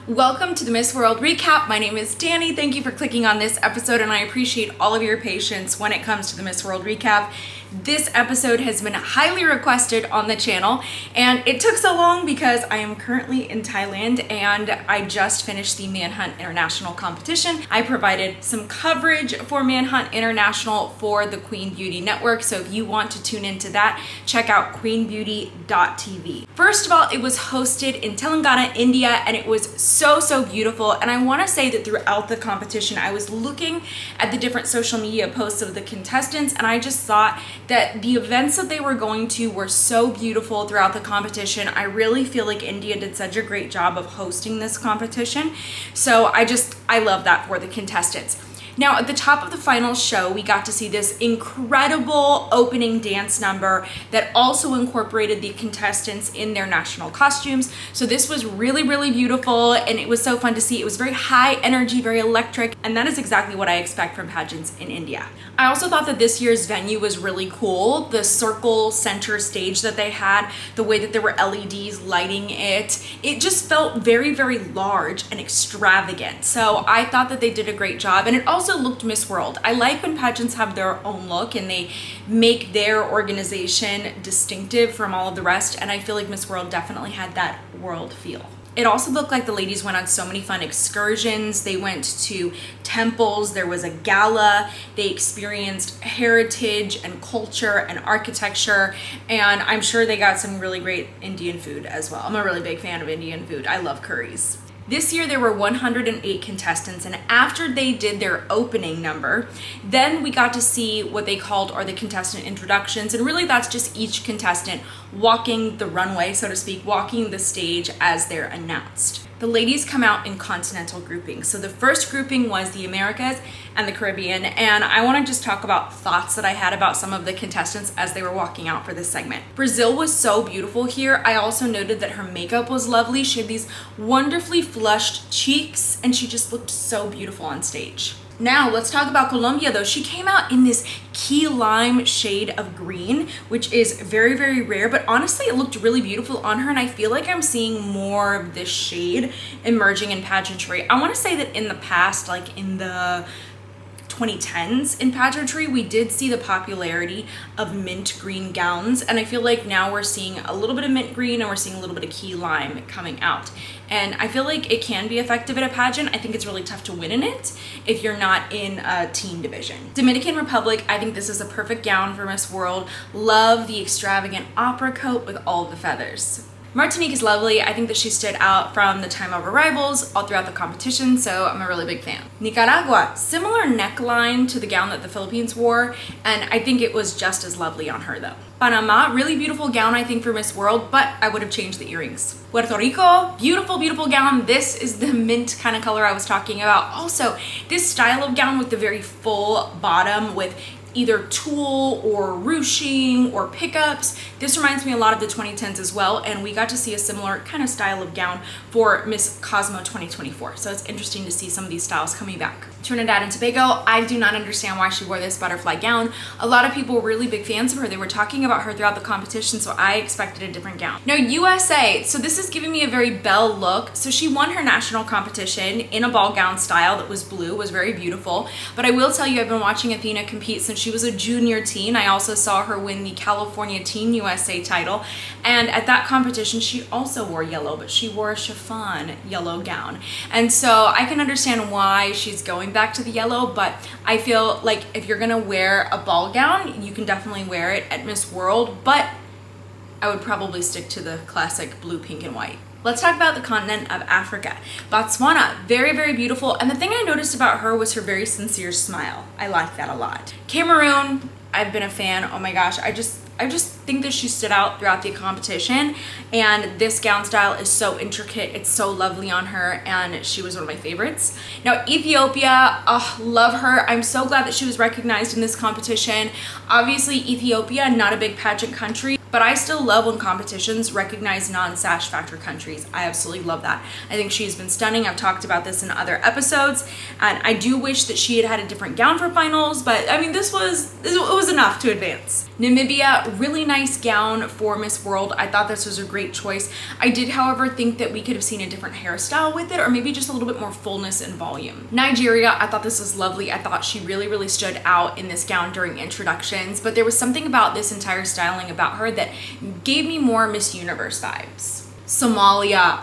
Welcome to the Miss World Recap. My name is Dani. Thank you for clicking on this episode, and I appreciate all of your patience when it comes to the Miss World Recap. This episode has been highly requested on the channel, and it took so long because I am currently in Thailand and I just finished the Manhunt International competition. I provided some coverage for Manhunt International for the Queen Beauty Network, so if you want to tune into that, check out queenbeauty.tv. First of all, it was hosted in Telangana, India, and it was so beautiful. And I want to say that throughout the competition, I was looking at the different social media posts of the contestants, and I just thought that the events that they were going to were so beautiful throughout the competition. I really feel like India did such a great job of hosting this competition. So I love that for the contestants. Now, at the top of the final show, we got to see this incredible opening dance number that also incorporated the contestants in their national costumes. So this was really beautiful, and it was so fun to see. It was very high energy, very electric, and that is exactly what I expect from pageants in India. I also thought that this year's venue was really cool. The circle center stage that they had, the way that there were LEDs lighting it just felt very large and extravagant. So I thought that they did a great job, and it also looked Miss World. I like when pageants have their own look and they make their organization distinctive from all of the rest, and I feel like Miss World definitely had that world feel. It also looked like the ladies went on so many fun excursions. They went to temples, there was a gala, they experienced heritage and culture and architecture, and I'm sure they got some really great Indian food as well. I'm a really big fan of Indian food. I love curries. This year there were 108 contestants, and after they did their opening number, then we got to see what they called are the contestant introductions, and really that's just each contestant walking the runway, so to speak, walking the stage as they're announced. The ladies come out in continental groupings. So the first grouping was the Americas and the Caribbean, and I want to just talk about thoughts that I had about some of the contestants as they were walking out for this segment. Brazil was so beautiful here. I also noted that her makeup was lovely. She had these wonderfully flushed cheeks, and she just looked so beautiful on stage. Now let's talk about Colombia though. She came out in this key lime shade of green, which is very rare, but honestly it looked really beautiful on her, and I feel like I'm seeing more of this shade emerging in pageantry. I want to say that in the past, like in the 2010s in pageantry, we did see the popularity of mint green gowns, and I feel like now we're seeing a little bit of mint green and we're seeing a little bit of key lime coming out. And I feel like it can be effective at a pageant. I think it's really tough to win in it if you're not in a teen division. Dominican Republic, I think this is a perfect gown for Miss World. Love the extravagant opera coat with all the feathers. Martinique is lovely. I think that she stood out from the time of arrivals all throughout the competition, so I'm a really big fan. Nicaragua, similar neckline to the gown that the Philippines wore, and I think it was just as lovely on her though. Panama, really beautiful gown I think for Miss World, but I would have changed the earrings. Puerto Rico, beautiful gown. This is the mint kind of color I was talking about. Also, this style of gown with the very full bottom with either tulle or ruching or pickups. This reminds me a lot of the 2010s as well, and we got to see a similar kind of style of gown for Miss Cosmo 2024. So it's interesting to see some of these styles coming back. Trinidad and Tobago, I do not understand why she wore this butterfly gown. A lot of people were really big fans of her. They were talking about her throughout the competition, so I expected a different gown. Now USA, so this is giving me a very Belle look. So she won her national competition in a ball gown style that was blue, was very beautiful. But I will tell you, I've been watching Athena compete since she was a junior teen. I also saw her win the California Teen USA title, and at that competition she also wore yellow, but she wore a chiffon yellow gown, and so I can understand why she's going back to the yellow, but I feel like if you're gonna wear a ball gown, you can definitely wear it at Miss World, but I would probably stick to the classic blue, pink, and white. Let's talk about the continent of Africa. Botswana, very beautiful. And the thing I noticed about her was her very sincere smile. I like that a lot. Cameroon, I've been a fan. Oh my gosh, I just think that she stood out throughout the competition, and this gown style is so intricate. It's so lovely on her, and she was one of my favorites. Now Ethiopia, love her. I'm so glad that she was recognized in this competition. Obviously Ethiopia, not a big pageant country, But I still love when competitions recognize non-sash factor countries. I absolutely love that. I think she's been stunning. I've talked about this in other episodes, and I do wish that she had a different gown for finals, but I mean, it was enough to advance. Namibia, really nice gown for Miss World. I thought this was a great choice. I did, however, think that we could have seen a different hairstyle with it, or maybe just a little bit more fullness and volume. Nigeria, I thought this was lovely. I thought she really, really stood out in this gown during introductions, but there was something about this entire styling about her that gave me more Miss Universe vibes. Somalia.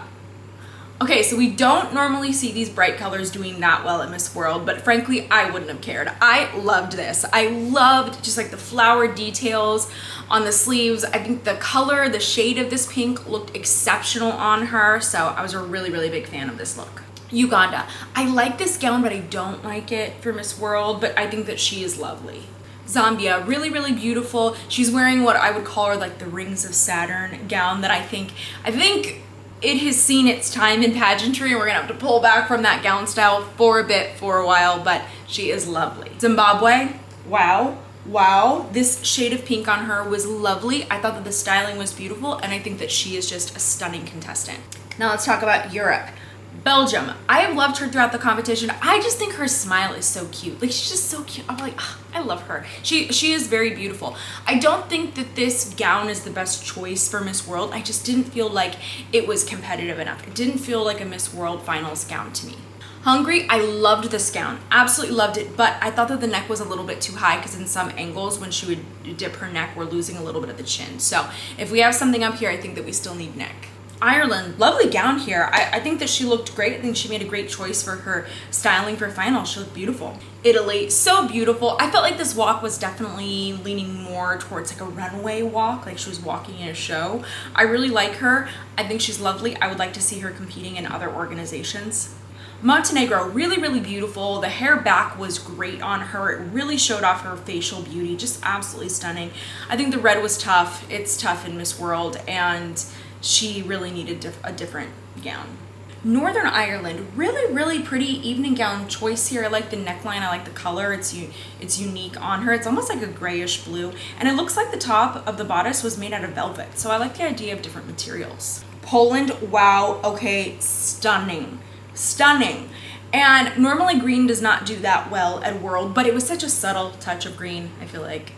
Okay, so we don't normally see these bright colors doing that well at Miss World, but frankly, I wouldn't have cared. I loved this. I loved just like the flower details on the sleeves. I think the color, the shade of this pink looked exceptional on her, so I was a really, really big fan of this look. Uganda. I like this gown, but I don't like it for Miss World, but I think that she is lovely. Zambia, really, really beautiful. She's wearing what I would call her like the Rings of Saturn gown that I think it has seen its time in pageantry, and we're gonna have to pull back from that gown style for a while, but she is lovely. Zimbabwe, wow, this shade of pink on her was lovely. I thought that the styling was beautiful, and I think that she is just a stunning contestant. Now let's talk about Europe. Belgium, I have loved her throughout the competition. I just think her smile is so cute. Like, she's just so cute. I'm like, oh, I love her. She is very beautiful. I don't think that this gown is the best choice for Miss World. I just didn't feel like it was competitive enough. It didn't feel like a Miss World finals gown to me. Hungary, I loved this gown, absolutely loved it, but I thought that the neck was a little bit too high because in some angles when she would dip her neck, we're losing a little bit of the chin. So if we have something up here, I think that we still need neck. Ireland, lovely gown here. I think that she looked great. I think she made a great choice for her styling for finals. She looked beautiful. Italy, so beautiful. I felt like this walk was definitely leaning more towards like a runway walk, like she was walking in a show. I really like her. I think she's lovely. I would like to see her competing in other organizations. Montenegro, really, really beautiful. The hair back was great on her. It really showed off her facial beauty, just absolutely stunning. I think the red was tough. It's tough in Miss World, and she really needed a different gown. Northern Ireland, really, really pretty evening gown choice here. I like the neckline, I like the color, it's unique on her. It's almost like a grayish blue, and it looks like the top of the bodice was made out of velvet, so I like the idea of different materials. Poland, wow, okay, stunning. And normally green does not do that well at World, but it was such a subtle touch of green. I feel like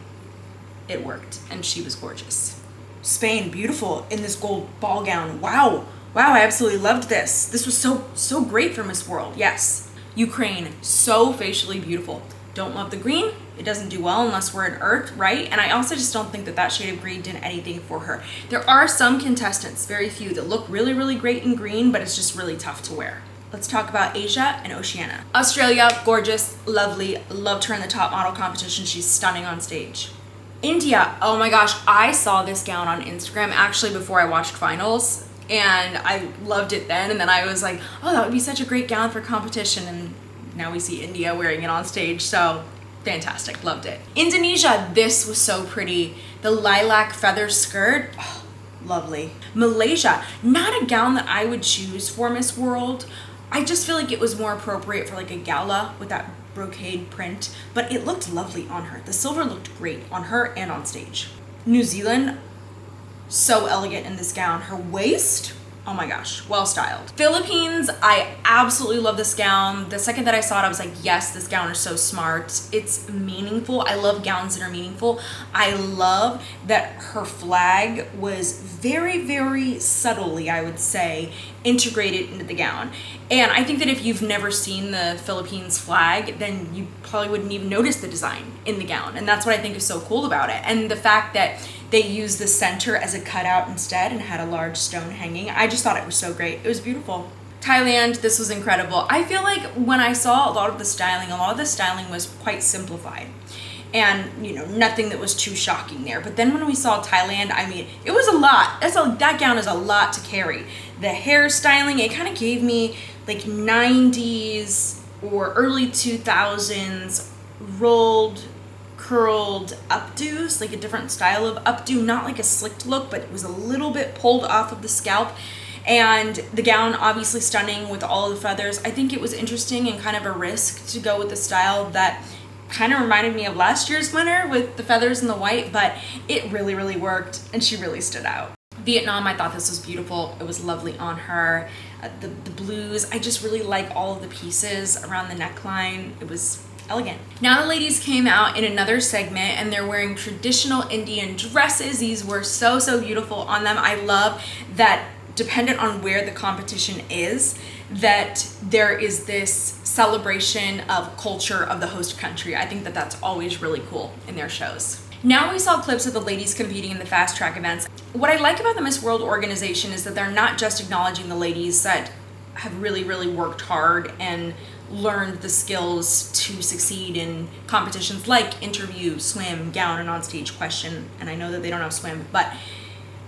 it worked, and she was gorgeous. Spain, beautiful in this gold ball gown. Wow, I absolutely loved this. This was so great for Miss World, yes. Ukraine, so facially beautiful. Don't love the green. It doesn't do well unless we're in earth, right? And I also just don't think that that shade of green did anything for her. There are some contestants, very few, that look really, really great in green, but it's just really tough to wear. Let's talk about Asia and Oceania. Australia, gorgeous, lovely, loved her in the top model competition. She's stunning on stage. India, oh my gosh, I saw this gown on Instagram actually before I watched finals, and I loved it then, and then I was like, oh, that would be such a great gown for competition, and now we see India wearing it on stage, so fantastic, loved it. Indonesia, this was so pretty. The lilac feather skirt, oh, lovely. Malaysia, not a gown that I would choose for Miss World. I just feel like it was more appropriate for like a gala with that brocade print, but it looked lovely on her. The silver looked great on her and on stage. New Zealand, so elegant in this gown. Her waist, oh my gosh, well styled. Philippines, I absolutely love this gown. The second that I saw it, I was like, yes, this gown is so smart. It's meaningful. I love gowns that are meaningful. I love that her flag was very, very subtly, I would say, integrated into the gown. And I think that if you've never seen the Philippines flag, then you probably wouldn't even notice the design in the gown. And that's what I think is so cool about it. And the fact that they used the center as a cutout instead and had a large stone hanging, I just thought it was so great. It was beautiful. Thailand, this was incredible. I feel like when I saw a lot of the styling was quite simplified. And, you know, nothing that was too shocking there. But then when we saw Thailand, I mean, it was a lot. That gown is a lot to carry. The hairstyling, it kind of gave me like 90s or early 2000s rolled, curled updos, like a different style of updo, not like a slicked look, but it was a little bit pulled off of the scalp. And the gown, obviously stunning with all of the feathers. I think it was interesting and kind of a risk to go with the style that kind of reminded me of last year's winner with the feathers and the white, but it really, really worked and she really stood out. Vietnam, I thought this was beautiful. It was lovely on her. The blues, I just really like all of the pieces around the neckline. It was elegant. Now the ladies came out in another segment and they're wearing traditional Indian dresses. These were so, so beautiful on them. I love that dependent on where the competition is, that there is this celebration of culture of the host country. I think that that's always really cool in their shows. Now we saw clips of the ladies competing in the fast track events. What I like about the Miss World organization is that they're not just acknowledging the ladies that have really, really worked hard and learned the skills to succeed in competitions like interview, swim, gown, and onstage question. And I know that they don't have swim, but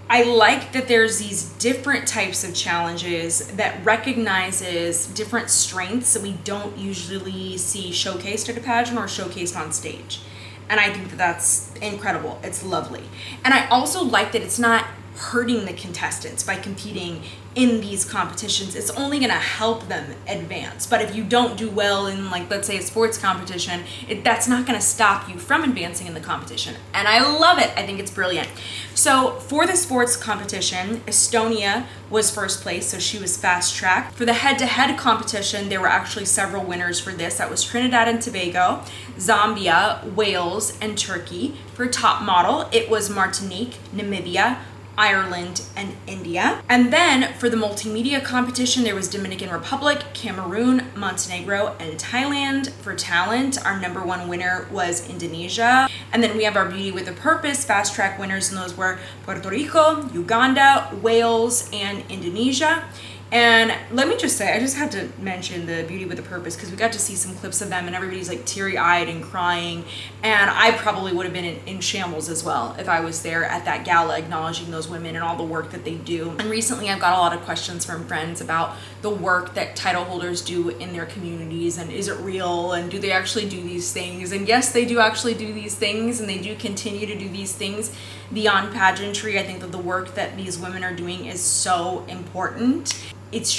I like that there's these different types of challenges that recognizes different strengths that we don't usually see showcased at a pageant or showcased on stage. And I think that that's incredible. It's lovely. And I also like that it's not hurting the contestants by competing in these competitions. It's only going to help them advance. But if you don't do well in, like, let's say a sports competition, that's not going to stop you from advancing in the competition. And I love it. I think it's brilliant. So for the sports competition, Estonia was first place, so she was fast track. For the head-to-head competition, there were actually several winners for this. That was Trinidad and Tobago, Zambia, Wales, and Turkey. For top model, it was Martinique, Namibia, Ireland, and India. And then for the multimedia competition, there was Dominican Republic, Cameroon, Montenegro, and Thailand. For talent, our number one winner was Indonesia. And then we have our Beauty with a Purpose fast track winners, and those were Puerto Rico, Uganda, Wales, and Indonesia. And let me just say, I just have to mention the Beauty with a Purpose because we got to see some clips of them and everybody's like teary-eyed and crying. And I probably would have been in shambles as well if I was there at that gala acknowledging those women and all the work that they do. And recently I've got a lot of questions from friends about the work that title holders do in their communities and is it real and do they actually do these things? And yes, they do actually do these things and they do continue to do these things beyond pageantry. I think that the work that these women are doing is so important. It's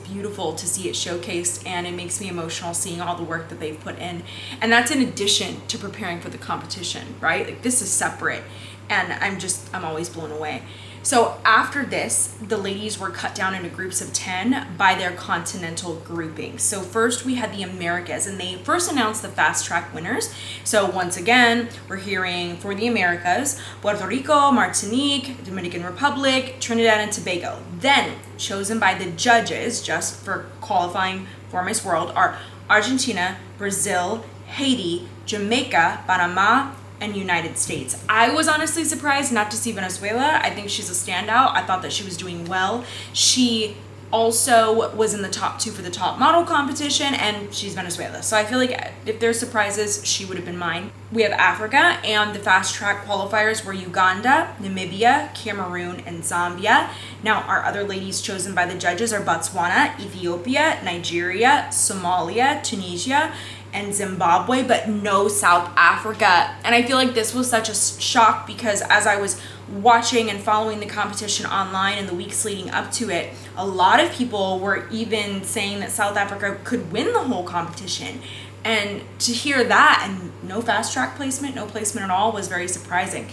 beautiful to see it showcased and it makes me emotional seeing all the work that they've put in. And that's in addition to preparing for the competition, right? Like this is separate and I'm always blown away. So after this, the ladies were cut down into groups of 10 by their continental grouping. So first we had the Americas and they first announced the fast track winners. So once again, we're hearing for the Americas, Puerto Rico, Martinique, Dominican Republic, Trinidad and Tobago. Then chosen by the judges just for qualifying for Miss World are Argentina, Brazil, Haiti, Jamaica, Panama, and United States. I was honestly surprised not to see Venezuela. I think she's a standout. I thought that she was doing well. She also was in the top 2 for the top model competition and she's Venezuela. So I feel like if there's surprises, she would have been mine. We have Africa and the fast track qualifiers were Uganda, Namibia, Cameroon, and Zambia. Now our other ladies chosen by the judges are Botswana, Ethiopia, Nigeria, Somalia, Tunisia, and Zimbabwe, but no South Africa. And I feel like this was such a shock because as I was watching and following the competition online in the weeks leading up to it, a lot of people were even saying that South Africa could win the whole competition. And to hear that and no fast track placement, no placement at all was very surprising.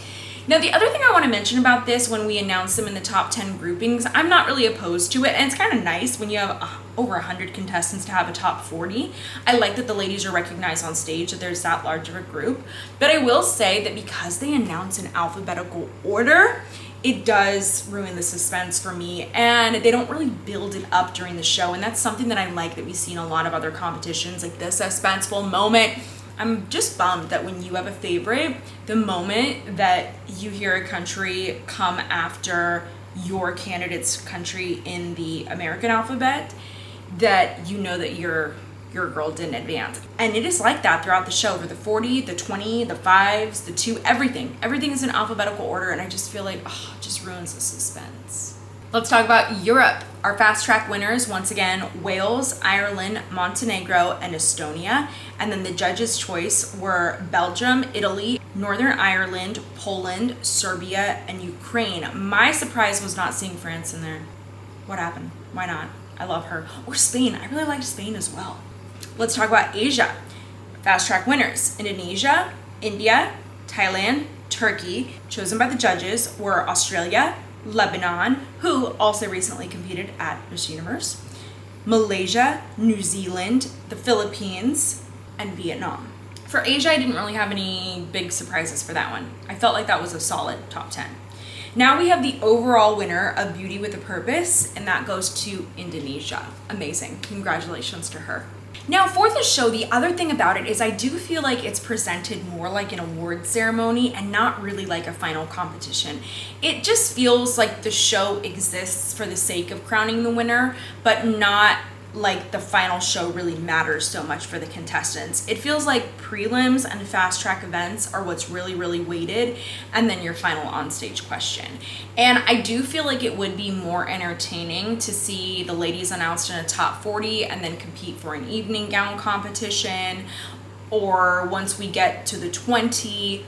Now, the other thing I want to mention about this when we announce them in the top 10 groupings, I'm not really opposed to it. And it's kind of nice when you have over 100 contestants to have a top 40. I like that the ladies are recognized on stage, that there's that large of a group. But I will say that because they announce in alphabetical order, it does ruin the suspense for me. And they don't really build it up during the show. And that's something that I like that we see in a lot of other competitions, like this suspenseful moment. I'm just bummed that when you have a favorite, the moment that you hear a country come after your candidate's country in the American alphabet, that you know that your girl didn't advance. And it is like that throughout the show for the 40, the 20, the 5s, the 2, everything. Everything is in alphabetical order and I just feel like, it just ruins the suspense. Let's talk about Europe. Our fast track winners, once again, Wales, Ireland, Montenegro, and Estonia. And then the judges' choice were Belgium, Italy, Northern Ireland, Poland, Serbia, and Ukraine. My surprise was not seeing France in there. What happened? Why not? I love her. Or Spain. I really liked Spain as well. Let's talk about Asia. Fast track winners: Indonesia, India, Thailand, Turkey. Chosen by the judges were Australia, Lebanon, who also recently competed at Miss Universe, Malaysia, New Zealand, the Philippines, and Vietnam. For Asia, I didn't really have any big surprises for that one. I felt like that was a solid top 10. Now we have the overall winner of Beauty with a Purpose, and that goes to Indonesia. Amazing. Congratulations to her. Now for the show, the other thing about it is I do feel like it's presented more like an award ceremony and not really like a final competition. It just feels like the show exists for the sake of crowning the winner, but not like the final show really matters so much for the contestants. It feels like prelims and fast track events are what's really, really weighted, and then your final onstage question. And I do feel like it would be more entertaining to see the ladies announced in a top 40 and then compete for an evening gown competition, or once we get to the 20,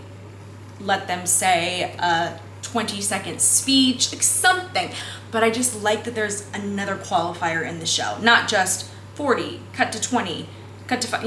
let them say a 20-second speech, like something. But I just like that there's another qualifier in the show, not just 40, cut to 20, cut to 5,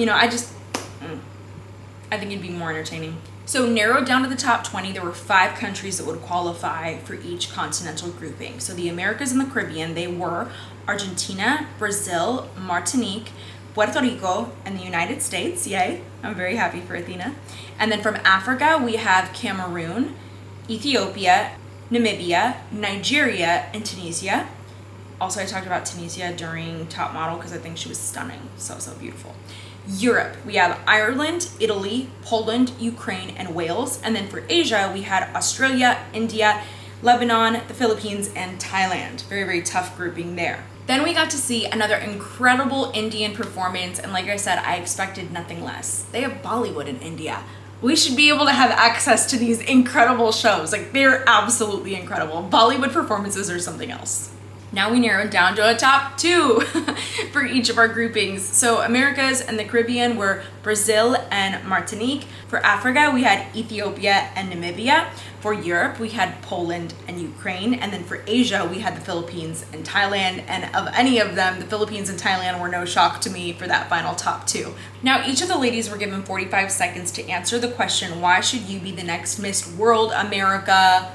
I think it'd be more entertaining. So narrowed down to the top 20, there were 5 countries that would qualify for each continental grouping. So the Americas and the Caribbean, they were Argentina, Brazil, Martinique, Puerto Rico, and the United States. Yay, I'm very happy for Athena. And then from Africa, we have Cameroon, Ethiopia, Namibia, Nigeria, and Tunisia. Also, I talked about Tunisia during Top Model because I think she was stunning. So beautiful. Europe, we have Ireland, Italy, Poland, Ukraine, and Wales. And then for Asia, we had Australia, India, Lebanon, the Philippines, and Thailand. Very, very tough grouping there. Then we got to see another incredible Indian performance. And like I said, I expected nothing less. They have Bollywood in India. We should be able to have access to these incredible shows. Like, they're absolutely incredible. Bollywood performances are something else. Now we narrowed down to a top 2 for each of our groupings. So Americas and the Caribbean were Brazil and Martinique. For Africa, we had Ethiopia and Namibia. For Europe, we had Poland and Ukraine. And then for Asia, we had the Philippines and Thailand. And of any of them, the Philippines and Thailand were no shock to me for that final top 2. Now, each of the ladies were given 45 seconds to answer the question, why should you be the next Miss World America?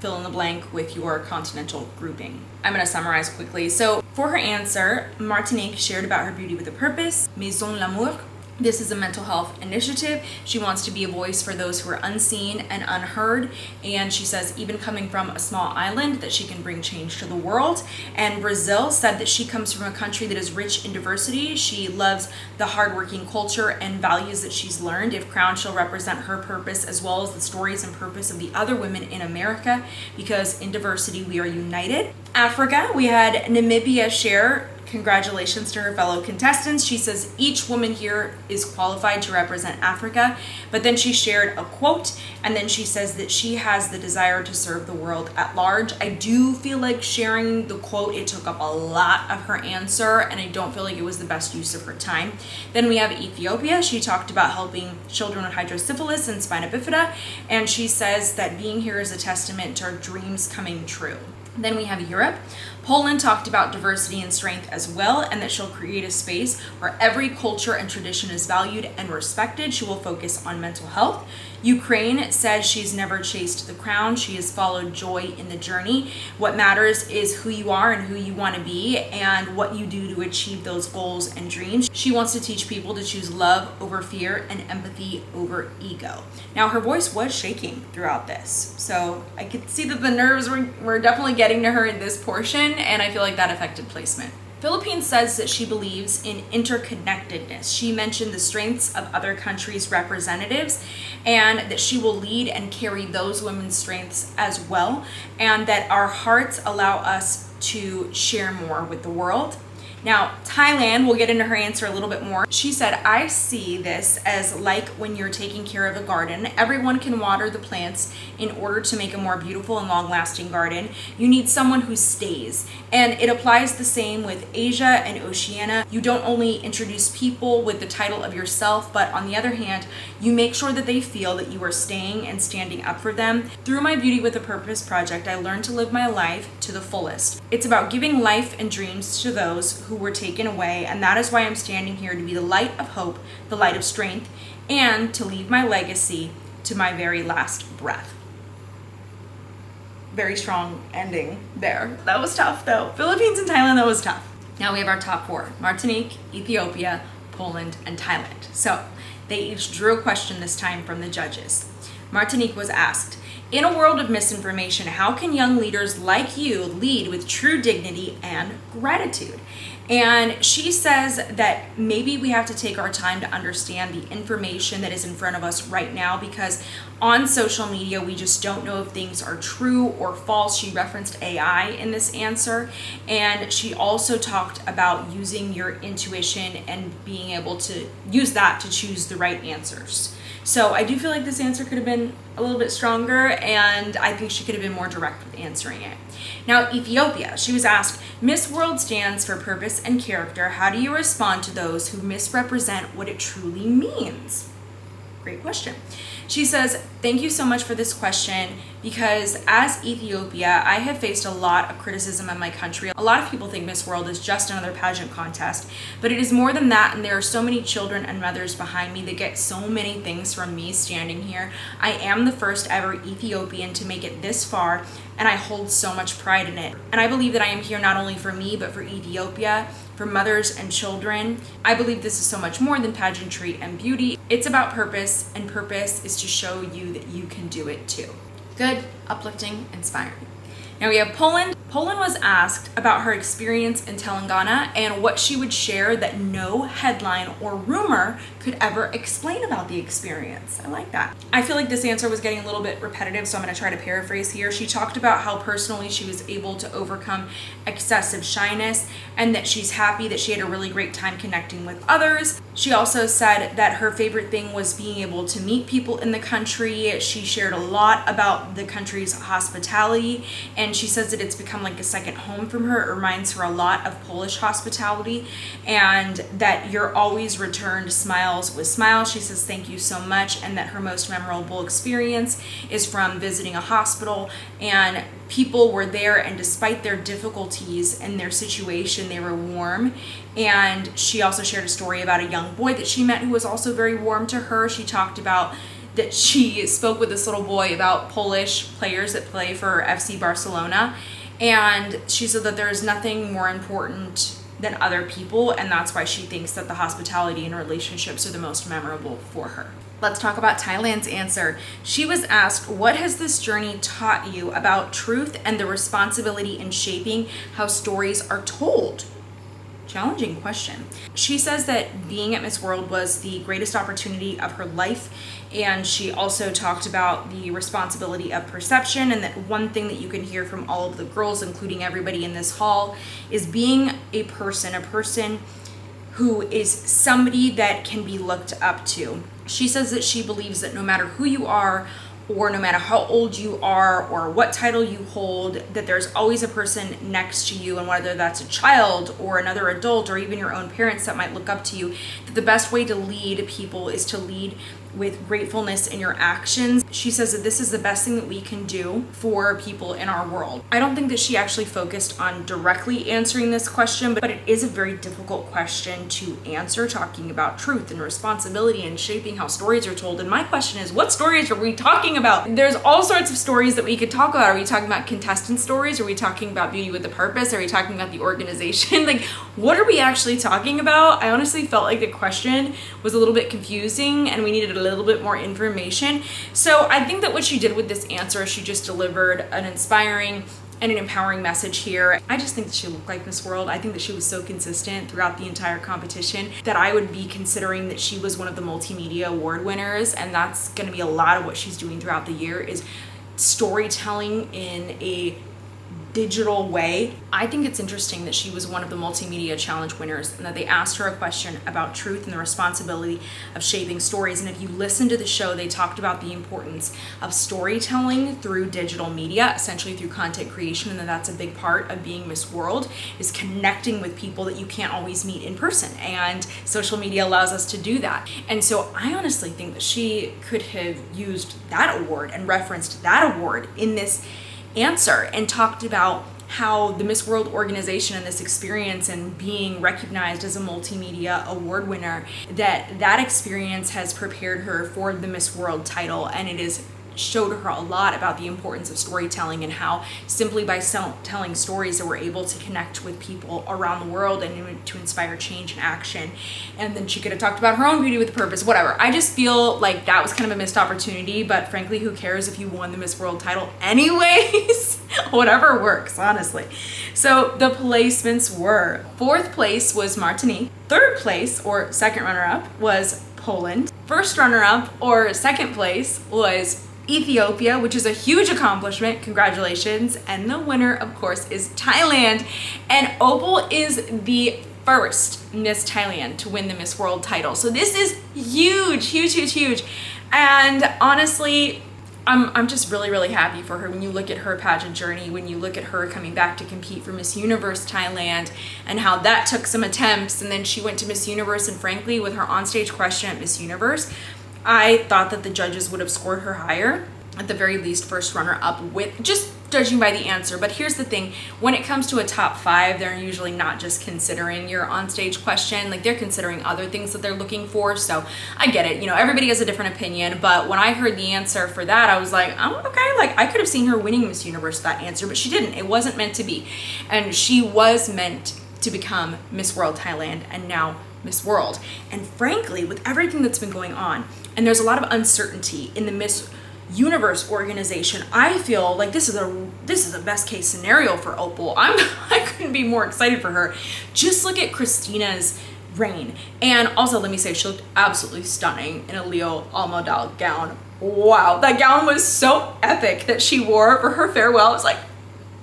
Fill in the blank with your continental grouping. I'm going to summarize quickly. So for her answer, Martinique shared about her Beauty with a Purpose, Maison L'Amour. This is a mental health initiative. She wants to be a voice for those who are unseen and unheard. And she says, even coming from a small island, that she can bring change to the world. And Brazil said that she comes from a country that is rich in diversity. She loves the hardworking culture and values that she's learned. If crowned, she'll represent her purpose as well as the stories and purpose of the other women in America, because in diversity we are united. Africa, we had Namibia share. Congratulations to her fellow contestants. She says each woman here is qualified to represent Africa, but then she shared a quote, and then she says that she has the desire to serve the world at large. I do feel like sharing the quote, it took up a lot of her answer, and I don't feel like it was the best use of her time. Then we have Ethiopia. She talked about helping children with hydrocephalus and spina bifida, and she says that being here is a testament to her dreams coming true. Then we have Europe. Poland talked about diversity and strength as well, and that she'll create a space where every culture and tradition is valued and respected. She will focus on mental health. Ukraine says she's never chased the crown. She has followed joy in the journey. What matters is who you are and who you want to be and what you do to achieve those goals and dreams. She wants to teach people to choose love over fear and empathy over ego. Now, her voice was shaking throughout this, so I could see that the nerves were definitely getting to her in this portion, and I feel like that affected placement. Philippines says that she believes in interconnectedness. She mentioned the strengths of other countries' representatives, and that she will lead and carry those women's strengths as well, and that our hearts allow us to share more with the world. Now, Thailand, we'll get into her answer a little bit more. She said, I see this as like when you're taking care of a garden. Everyone can water the plants in order to make a more beautiful and long-lasting garden. You need someone who stays. And it applies the same with Asia and Oceania. You don't only introduce people with the title of yourself, but on the other hand, you make sure that they feel that you are staying and standing up for them. Through my Beauty with a Purpose project, I learned to live my life to the fullest. It's about giving life and dreams to those who who were taken away, and that is why I'm standing here, to be the light of hope, the light of strength, and to leave my legacy to my very last breath. Very strong ending there. That was tough though. Philippines and Thailand, that was tough. Now we have our top 4: Martinique, Ethiopia, Poland, and Thailand. So they each drew a question this time from the judges. Martinique was asked, in a world of misinformation, how can young leaders like you lead with true dignity and gratitude? And she says that maybe we have to take our time to understand the information that is in front of us right now, because on social media, we just don't know if things are true or false. She referenced AI in this answer. And she also talked about using your intuition and being able to use that to choose the right answers. So I do feel like this answer could have been a little bit stronger, and I think she could have been more direct with answering it. Now, Ethiopia, she was asked, Miss World stands for purpose and character. How do you respond to those who misrepresent what it truly means? Great question. She says, thank you so much for this question, because as Ethiopia, I have faced a lot of criticism in my country. A lot of people think Miss World is just another pageant contest, but it is more than that, and there are so many children and mothers behind me that get so many things from me standing here. I am the first ever Ethiopian to make it this far, and I hold so much pride in it. And I believe that I am here not only for me, but for Ethiopia, for mothers and children. I believe this is so much more than pageantry and beauty. It's about purpose, and purpose is to show you that you can do it too. Good, uplifting, inspiring. Now we have Poland. Poland was asked about her experience in Telangana and what she would share that no headline or rumor could ever explain about the experience. I like that. I feel like this answer was getting a little bit repetitive, so I'm going to try to paraphrase here. She talked about how personally she was able to overcome excessive shyness, and that she's happy that she had a really great time connecting with others. She also said that her favorite thing was being able to meet people in the country. She shared a lot about the country's hospitality, and she says that it's become like a second home from her. It reminds her a lot of Polish hospitality, and that you're always returned smiles with smiles. She says thank you so much, and that her most memorable experience is from visiting a hospital, and people were there, and despite their difficulties and their situation, they were warm. And she also shared a story about a young boy that she met who was also very warm to her. She talked about that she spoke with this little boy about Polish players that play for FC Barcelona, and she said that there is nothing more important than other people, and that's why she thinks that the hospitality and relationships are the most memorable for her. Let's talk about Thailand's answer. She was asked, what has this journey taught you about truth and the responsibility in shaping how stories are told? Challenging question. She says that being at Miss World was the greatest opportunity of her life, and she also talked about the responsibility of perception, and that one thing that you can hear from all of the girls, including everybody in this hall, is being a person who is somebody that can be looked up to. She says that she believes that no matter who you are, or no matter how old you are, or what title you hold, that there's always a person next to you, and whether that's a child or another adult or even your own parents that might look up to you, that the best way to lead people is to lead with gratefulness in your actions. She says that this is the best thing that we can do for people in our world. I don't think that she actually focused on directly answering this question, but it is a very difficult question to answer, talking about truth and responsibility and shaping how stories are told. And my question is, what stories are we talking about? There's all sorts of stories that we could talk about. Are we talking about contestant stories? Are we talking about Beauty with a Purpose? Are we talking about the organization? Like, what are we actually talking about? I honestly felt like the question was a little bit confusing, and we needed a little bit more information. So I think that what she did with this answer, she just delivered an inspiring and an empowering message here. I just think that she looked like Miss World. I think that she was so consistent throughout the entire competition that I would be considering that she was one of the multimedia award winners, and that's going to be a lot of what she's doing throughout the year, is storytelling in a digital way. I think it's interesting that she was one of the multimedia challenge winners, and that they asked her a question about truth and the responsibility of shaping stories. And if you listen to the show, they talked about the importance of storytelling through digital media, essentially through content creation, and that's a big part of being Miss World, is connecting with people that you can't always meet in person, and social media allows us to do that. And so I honestly think that she could have used that award and referenced that award in this answer, and talked about how the Miss World organization and this experience and being recognized as a multimedia award winner, that experience has prepared her for the Miss World title, and it is showed her a lot about the importance of storytelling and how simply by telling stories that we're able to connect with people around the world and to inspire change and action. And then she could have talked about her own beauty with purpose, whatever. I just feel like that was kind of a missed opportunity, but frankly, who cares if you won the Miss World title anyways? Whatever works, honestly. So the placements were: 4th place was Martinique, 3rd place or second runner-up was Poland, 1st runner-up or 2nd place was Ethiopia, which is a huge accomplishment, congratulations, and the winner of course is Thailand. And Opal is the first Miss Thailand to win the Miss World title, so this is huge. And honestly, I'm just really happy for her. When you look at her pageant journey, when you look at her coming back to compete for Miss Universe Thailand and how that took some attempts, and then she went to Miss Universe, and frankly with her onstage question at Miss Universe, I thought that the judges would have scored her higher, at the very least 1st runner-up, with just judging by the answer. But here's the thing, when it comes to a top 5, they're usually not just considering your onstage question, like they're considering other things that they're looking for. So I get it, you know, everybody has a different opinion, but when I heard the answer for that, I was like, oh, okay, like I could have seen her winning Miss Universe that answer, but she didn't. It wasn't meant to be. And she was meant to become Miss World Thailand and now Miss World. And frankly, with everything that's been going on, and there's a lot of uncertainty in the Miss Universe organization, I feel like this is a best case scenario for Opal. I couldn't be more excited for her. Just look at Christina's reign. And also, let me say, she looked absolutely stunning in a Leo Almodal gown. Wow, that gown was so epic that she wore for her farewell. It was like,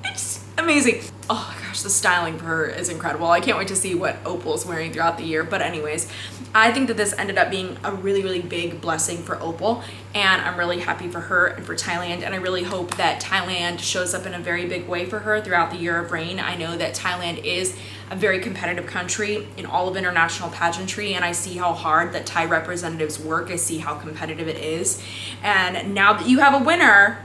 it's amazing. Oh my gosh, the styling for her is incredible. I can't wait to see what Opal's wearing throughout the year. But anyways, I think that this ended up being a really big blessing for Opal, and I'm really happy for her and for Thailand, and I really hope that Thailand shows up in a very big way for her throughout the year of reign. I know that Thailand is a very competitive country in all of international pageantry, and I see how hard that Thai representatives work. I see how competitive it is, and now that you have a winner,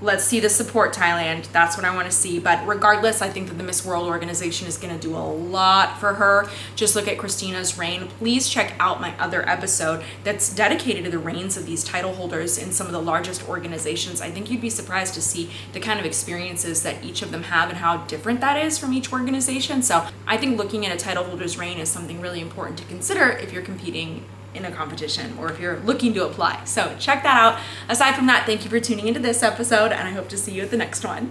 let's see the support, Thailand. That's what I want to see. But regardless, I think that the Miss World organization is going to do a lot for her. Just look at Christina's reign. Please check out my other episode that's dedicated to the reigns of these title holders in some of the largest organizations. I think you'd be surprised to see the kind of experiences that each of them have and how different that is from each organization. So I think looking at a title holder's reign is something really important to consider if you're competing in a competition or if you're looking to apply. So check that out. Aside from that, thank you for tuning into this episode, and I hope to see you at the next one.